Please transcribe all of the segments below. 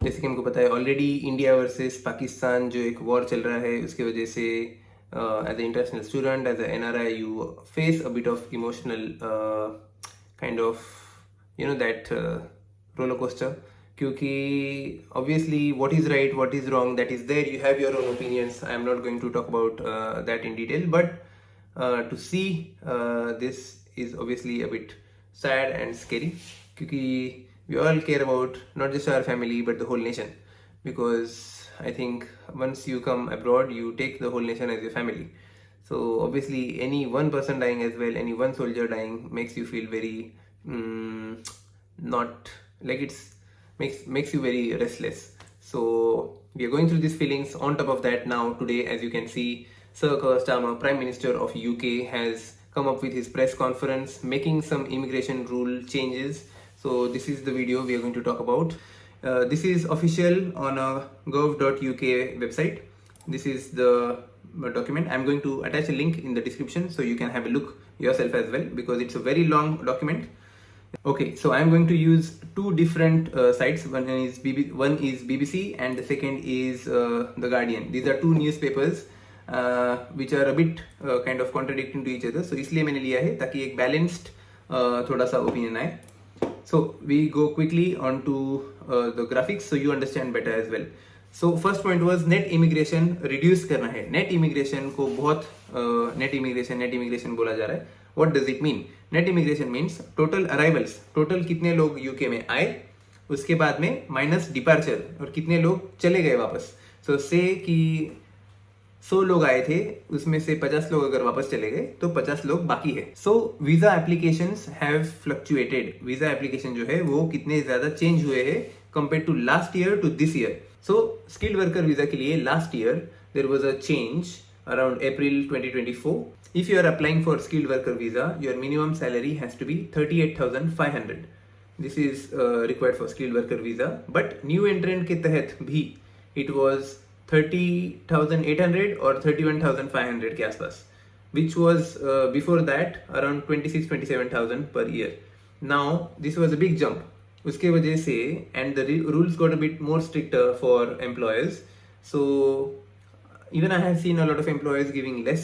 जैसे कि हमको पता है ऑलरेडी इंडिया वर्सेस पाकिस्तान जो एक वॉर चल रहा है, उसकी वजह से as a international student, as a NRI, you face a bit of emotional kind of that roller coaster. क्योंकि obviously what is right, what is wrong, that is there, you have your own opinions. I am not going to talk about that in detail, but to see this is obviously a bit sad and scary, क्योंकि we all care about not just our family but the whole nation, because I think once you come abroad you take the whole nation as your family. So obviously any one person dying as well, any one soldier dying makes you feel very not like it's makes you very restless. So we are going through these feelings. On top of that, now today, as you can see, Sir Keir Starmer, Prime Minister of UK, has come up with his press conference making some immigration rule changes. So this is the video we are going to talk about. This is official on a gov.uk website. This is the document. I'm going to attach a link in the description so you can have a look yourself as well, because it's a very long document. Okay, so I'm going to use two different sites. One is BBC and the second is The Guardian. These are two newspapers which are a bit kind of contradicting to each other. So इसलिए मैंने लिया है ताकि एक balanced थोड़ा सा opinion आए. So we go quickly on to the graphics so you understand better as well. So first point was net immigration reduce करना है. Net immigration को बहुत net immigration बोला जा रहा है. What does it mean? Net immigration means total arrivals, total कितने लोग यूके में आए, उसके बाद में माइनस डिपार्चर और कितने लोग चले गए वापस. सो से कि 100 लोग आए थे, उसमें से 50 लोग अगर वापस चले गए तो 50 लोग बाकी है. So visa applications have fluctuated. Visa application जो है वो कितने ज्यादा चेंज हुए हैं compare to last year to this year. So skilled worker visa के लिए last year there was a change around April 2024. If you are applying for skilled worker visa, your minimum salary has to be 38,500. This is required for skilled worker visa. But new entrant के तहत भी it was 30,800 or 31,500 के आसपास, which was before that around 26-27,000 per year. Now this was a big jump. उसके वजह से and the rules got a bit more stricter for employers. So even I have seen a lot of employers giving less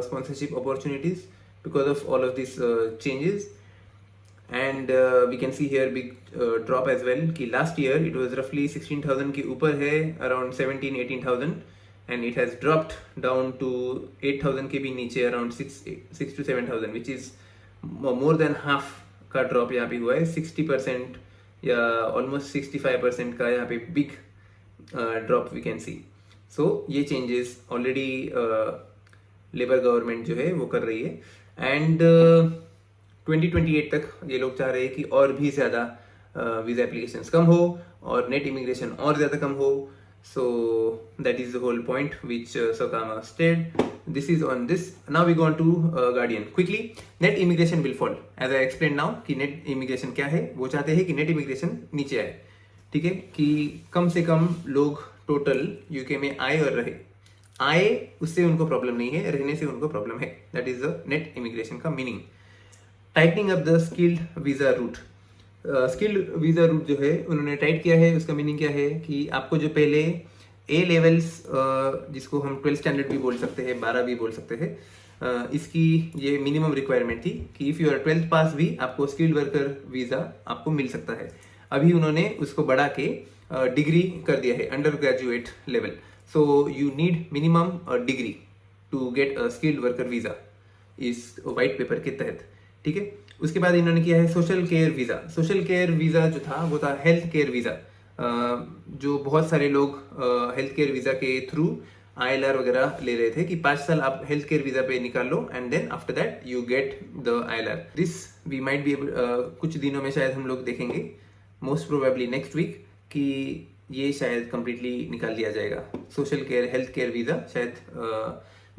sponsorship opportunities because of all of these changes. And we can see here big drop as well कि last year it was roughly 16,000 के ऊपर है, around 17-18,000, and it has dropped down to 8,000 के भी नीचे, around 6 to 7,000, which is more than half का drop यहाँ पे हुआ है. 60% या almost 65% का यहाँ पे big drop we can see. सो ये चेंजेस ऑलरेडी लेबर गवर्नमेंट जो है वो कर रही है. एंड 2028 तक ये लोग चाह रहे हैं कि और भी ज़्यादा वीज़ा एप्लीकेशंस कम हो और नेट इमिग्रेशन और ज़्यादा कम हो. So that is the whole point which सरकार stated. This is on this. Now we go on to Guardian. Quickly, net immigration will fall as I explain now कि net immigration क्या है. वो चाहते हैं कि नेट इमिग्रेशन नीचे आए, ठीक है, कि कम से कम लोग टोटल यूके में आए और आए उससे उनको प्रॉब्लम नहीं है, रहने से उनको प्रॉब्लम है. That is the net immigration का meaning. Tightening up the skilled visa route. Skilled visa route जो है उन्होंने टाइट किया है. उसका मीनिंग क्या है कि आपको जो पहले ए लेवल्स, जिसको हम 12 स्टैंडर्ड भी बोल सकते हैं, 12 भी बोल सकते हैं, इसकी ये मिनिमम रिक्वायरमेंट थी कि इफ यू आर 12th पास भी आपको स्किल्ड वर्कर वीजा आपको मिल सकता है. अभी उन्होंने उसको बढ़ा के डिग्री कर दिया है, under graduate level. So you need minimum degree to get a skilled worker visa इस वाइट पेपर के तहत, ठीक है. उसके बाद इन्होंने किया है social care visa. Social care visa जो था वो था हेल्थ केयर वीजा, जो बहुत सारे लोग हेल्थ केयर वीजा के थ्रू ILR वगैरह ले रहे थे कि 5 साल आप हेल्थ केयर वीजा पे निकाल लो and then after that you get the ILR. This we might be कुछ दिनों में शायद हम लोग देखेंगे, मोस्ट प्रोबेबली नेक्स्ट वीक, कि ये शायद कंप्लीटली निकाल दिया जाएगा. Social care health care visa शायद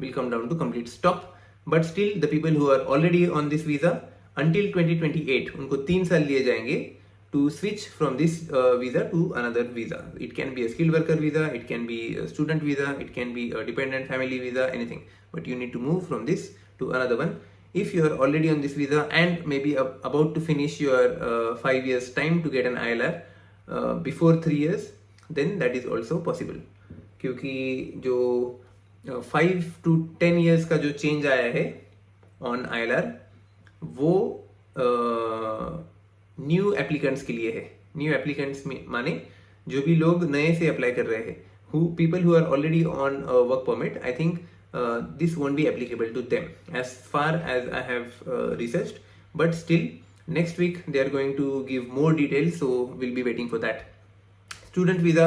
will come down to complete stop. But still the people who are already on this visa until 2028 उनको 3 साल लिए जाएंगे to switch from this visa to another visa. It can be a skilled worker visa, it can be a student visa, it can be a dependent family visa, anything. But you need to move from this to another one. If you are already on this visa and maybe about to finish your 5 years time to get an ILR before 3 years, then that is also possible. क्योंकि जो 5 to 10 years का जो change आया है on ILR वो new applicants के लिए है. न्यू एप्लीकेंट्स माने जो भी लोग नए से अप्लाई कर रहे हैं, people who are already on work permit, I think this won't be applicable to them as far as I have researched, but still next week they are going to give more details, so we'll be waiting for that. Student visa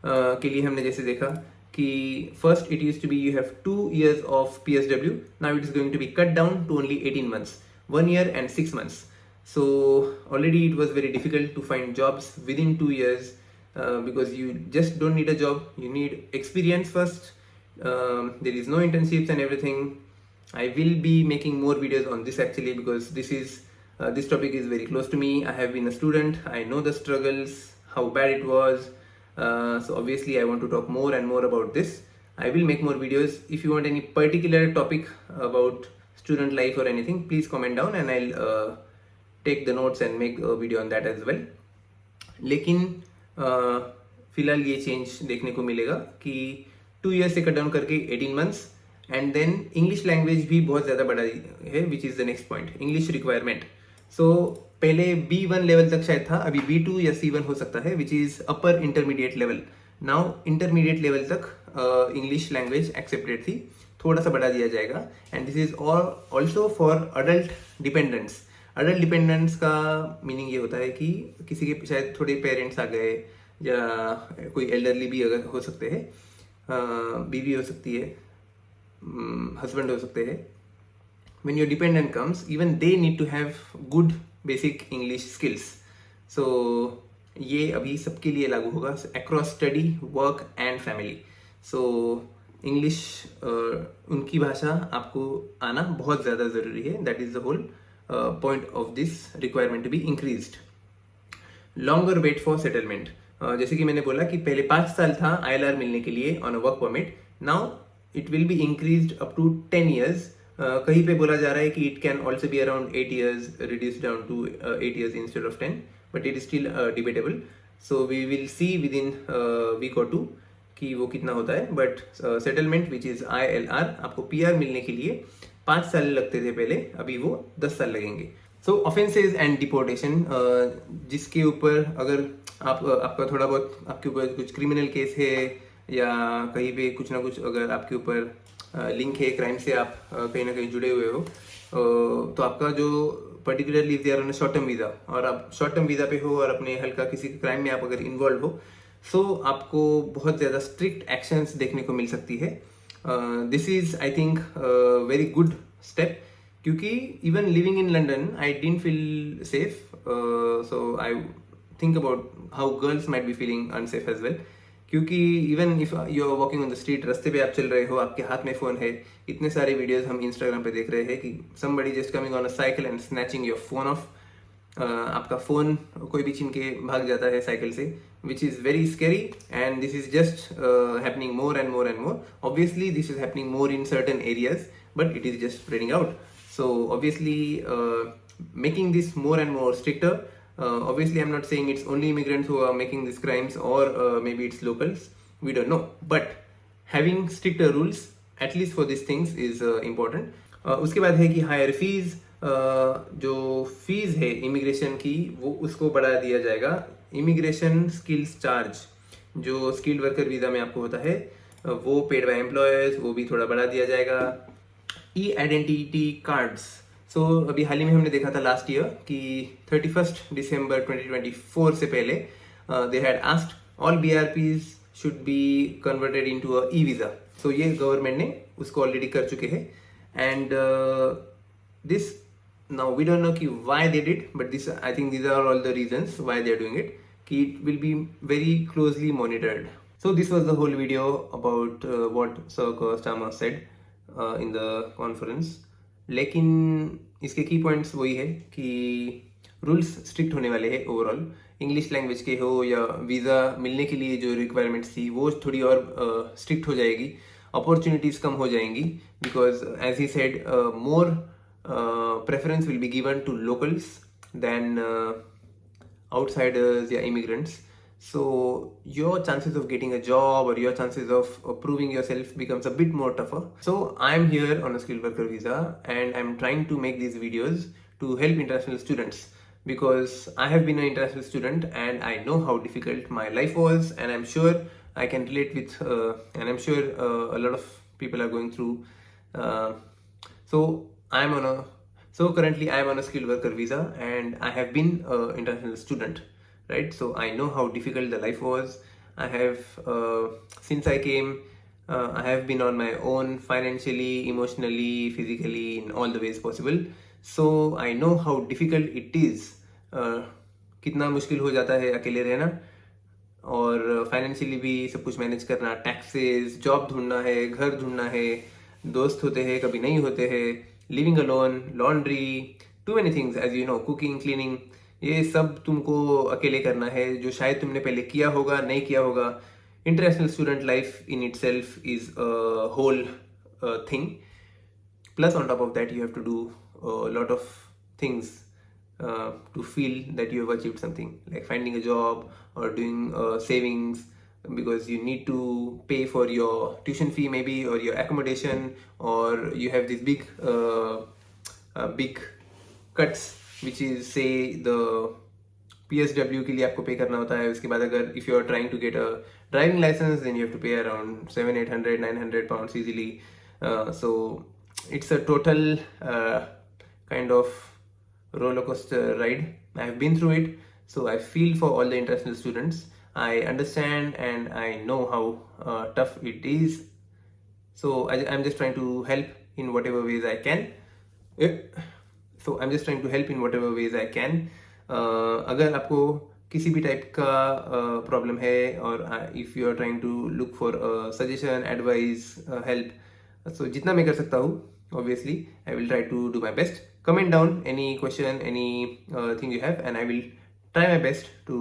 के लिए हमने जैसे देखा कि first it used to be you have 2 years of PSW, now it is going to be cut down to only 18 months, 1 year and 6 months. So already it was very difficult to find jobs within 2 years. Because you just don't need a job, you need experience first. There is no internships and everything. I will be making more videos on this actually, because this topic is very close to me. I have been a student, I know the struggles, how bad it was. So obviously I want to talk more and more about this. I will make more videos. If you want any particular topic about student life or anything, please comment down and I'll take the notes and make a video on that as well. लेकिन फिलहाल ये change देखने को मिलेगा कि 2 years से cut down करके 18 months, and then English language भी बहुत ज़्यादा बढ़ा है, which is the next point, English requirement. So पहले B1 लेवल तक शायद था, अभी B2 या C1 हो सकता है, which is upper intermediate level. Now intermediate level तक इंग्लिश लैंग्वेज एक्सेप्टेड थी, थोड़ा सा बढ़ा दिया जाएगा. And this is also for adult dependents. Adult dependents का मीनिंग ये होता है कि किसी के शायद थोड़े पेरेंट्स आ गए, या कोई एल्डरली भी अगर हो सकते हैं, बीवी हो सकती है, हस्बैंड हो सकते हैं. when your dependent comes, even they need to have good basic English skills. So ये अभी सबके लिए लागू होगा across study, work and family. So English उनकी भाषा आपको आना बहुत ज़्यादा ज़रूरी है. That is the whole point of this requirement to be increased. Longer wait for settlement. जैसे कि मैंने बोला कि पहले 5 साल था ILR मिलने के लिए on a work permit. Now it will be increased up to 10 years. कहीं पे बोला जा रहा है कि it can also be around 8 years, reduce down to 8 years instead of 10, but it is still debatable. So we will see within week और 2 कि वो कितना होता है. But settlement which is ILR, आपको PR मिलने के लिए 5 साल लगते थे पहले, अभी वो 10 साल लगेंगे. सो ऑफेंसेज एंड डिपोर्टेशन, जिसके ऊपर अगर आपका थोड़ा बहुत आपके ऊपर कुछ क्रिमिनल केस है या कहीं पे कुछ ना कुछ अगर आपके ऊपर लिंक है क्राइम से, आप कहीं ना कहीं जुड़े हुए हो, तो आपका जो particularly if they are on short term visa और आप शॉर्ट टर्म वीज़ा पे हो और अपने हल्का किसी क्राइम में आप अगर इन्वॉल्व हो, सो आपको बहुत ज़्यादा स्ट्रिक्ट एक्शंस देखने को मिल सकती है. This is I think very good step, क्योंकि even living in London I didn't feel safe. So I think about how girls might be feeling unsafe as well. क्योंकि even if you are walking on the street, रास्ते पे आप चल रहे हो, आपके हाथ में फ़ोन है. इतने सारे वीडियोस हम इंस्टाग्राम पे देख रहे हैं कि somebody just coming on a cycle and snatching your phone off. आपका फ़ोन कोई भी छीन के भाग जाता है साइकिल से, which is very scary, and this is just happening more and more and more. Obviously this is happening more in certain areas, but it is just spreading out. So obviously making this more and more stricter. Obviously I'm not saying it's only immigrants who are making these crimes, or maybe it's locals, we don't know, but having stricter rules at least for these things is important. उसके बाद है कि higher fees, जो fees है immigration की वो उसको बढ़ा दिया जाएगा. इमिग्रेशन स्किल्स चार्ज जो स्किल्ड वर्कर वीज़ा में आपको होता है, वो पेड बाय एम्प्लॉयर्स, वो भी थोड़ा बढ़ा दिया जाएगा. ई आइडेंटिटी कार्ड्स. सो अभी हाल ही में हमने देखा था लास्ट ईयर कि 31 December 2024 से पहले they had asked all BRPs should be converted into a e-visa. So ये गवर्नमेंट ने उसको ऑलरेडी कर चुके हैं. And this now we don't know कि why they did, but this I think these are all the reasons why they are doing it, कि it will be very closely monitored. So this was the whole video about what sir Keir Starmer said in the conference. लेकिन इसके की points वही है कि rules strict होने वाले हैं ओवरऑल. इंग्लिश लैंग्वेज के हो या वीज़ा मिलने के लिए जो रिक्वायरमेंट्स थी वो थोड़ी और स्ट्रिक्ट हो जाएगी. अपॉर्चुनिटीज़ कम हो जाएंगी, because as he said more preference will be given to locals than outsiders या immigrants. so your chances of getting a job or your chances of proving yourself becomes a bit more tougher. So I'm here on a skilled worker visa and I'm trying to make these videos to help international students, because I have been an international student and I know how difficult my life was, and I'm sure I can relate with and I'm sure a lot of people are going through. uh, so I'm on a so currently I'm on a skilled worker visa and I have been an international student, right? So I know how difficult the life was. I have since I came, I have been on my own financially, emotionally, physically, in all the ways possible. So I know how difficult it is. कितना मुश्किल हो जाता है अकेले रहना, और financially भी सब कुछ मैनेज करना, टैक्सेस, जॉब ढूंढना है, घर ढूंढना है, दोस्त होते हैं कभी नहीं होते हैं, living alone, laundry, too many things as you know, cooking, cleaning, ये सब तुमको अकेले करना है, जो शायद तुमने पहले किया होगा, नहीं किया होगा. International student life in itself is a whole thing. Plus, on top of that, you have to do a lot of things to feel that you have achieved something, like finding a job or doing savings, because you need to pay for your tuition fee maybe, or your accommodation, or you have these big cuts, which is say the PSW के लिए आपको पे करना होता है. उसके बाद अगर if you are trying to get a driving license, then you have to pay around 700-800-900 pounds easily. So it's a total kind of roller coaster ride. I have been through it, so I feel for all the international students. I understand and I know how tough it is. So I'm just trying to help in whatever ways I can. So I'm just trying to help in whatever ways I can. अगर आपको किसी भी type का problem है, और if you are trying to look for suggestion, advice, help, so जितना मैं कर सकता हूँ, obviously I will try to do my best. Comment down any question, any thing you have, and I will try my best to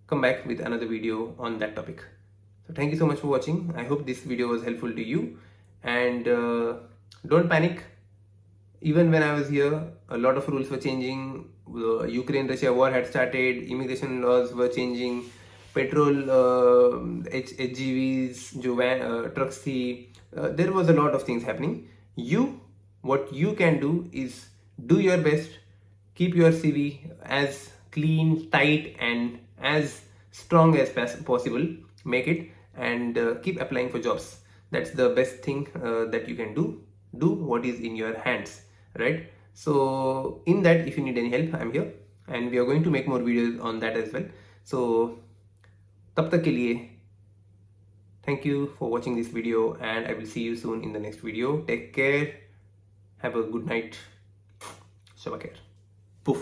come back with another video on that topic. So thank you so much for watching. I hope this video was helpful to you, and don't panic. Even when I was here, a lot of rules were changing. The Ukraine-Russia war had started. Immigration laws were changing. Petrol, HGVs, जो trucks थी, there was a lot of things happening. What you can do is do your best. Keep your CV as clean, tight, and as strong as possible. Make it, and keep applying for jobs. That's the best thing that you can do. Do what is in your hands, right? So in that, if you need any help, I'm here, and we are going to make more videos on that as well. So तब तक के लिए, thank you for watching this video, and I will see you soon in the next video. Take care. Have a good night. Shabakir. Poof.